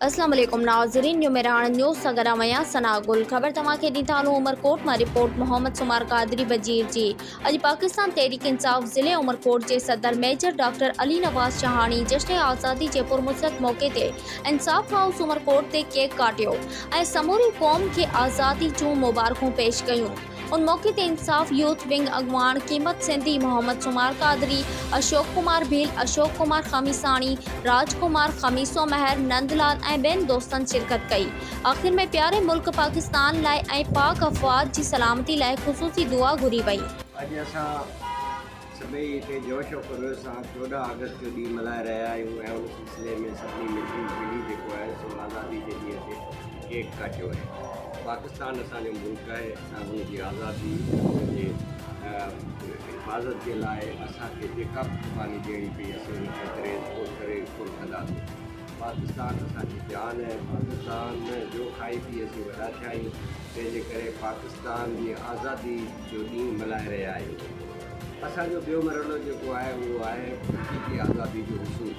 अस्सलाम वालेकुम नाज़रीन, न्यूमेरान न्यूज़ सगरा मया सनागुल खबर तमाके ॾींथालू उमरकोट में रिपोर्ट मोहम्मद सुमार कादरी वजीर जी। अज पाकिस्तान तहरीक इंसाफ ज़िले उमरकोट के सदर मेजर डॉक्टर अली नवाज़ चहानी जश्न आज़ादी के पुरमुसरत मौके ते इंसाफ हाउस उमरकोट ते केक काटियो ऐं समूरी कौम के आज़ादी जूं मुबारकूं पेश कयूं। उन मौके ते इंसाफ यूथ विंग अगवान कीमत सिंधी, मोहम्मद सुमार कादरी, अशोक कुमार भील, अशोक कुमार खमीसानी, राजकुमार खमीसो महर, नंदलाल ऐं बेन दोस्तन शिरकत कई। आखिर में प्यारे मुल्क पाकिस्तान लाए ऐं पाक अफवाज की सलामती लाए खुसूसी दुआ घुरी वई। अज असां सभई हिते जोश और खरोश सां 14 अगस्त जो ॾींहुं मल्हाए रहिया आहियूं ऐं उन सिलसिले में सभिनी मिली जेको आहे सो आज़ादी जे ॾींहं ते केक काटियो आहे। पाकिस्तान असांजो मुल्क आहे, असां हुनजी आज़ादी जे हिफ़ाज़त जे लाइ असांखे जेका बि क़ुर्बानी ॾियणी पई असीं उनखे करे कुल कंदासीं। पाकिस्तान असांजी जान है, पाकिस्तान जो खाई पी असीं वॾा थिया आहियूं, तंहिंजे करे पाकिस्तान जी आज़ादी जो ॾींहुं मल्हाए रहिया आहियूं। असांजो ॿियो मरहलो जेको आहे उहो आहे हक़ीक़ी आज़ादी जो हुसूल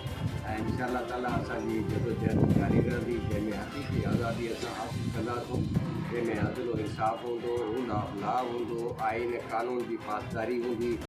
ऐं इंशाअल्लाह ताला असांजी जदोजहद जारी रहंदी, जंहिंमें हक़ीक़ी आज़ादी असां हासिल कंदासूं, जंहिंमें अदल इंसाफ़ हूंदो, रूल ऑफ लॉ हूंदो, आइन क़ानून जी पासदारी हूंदी।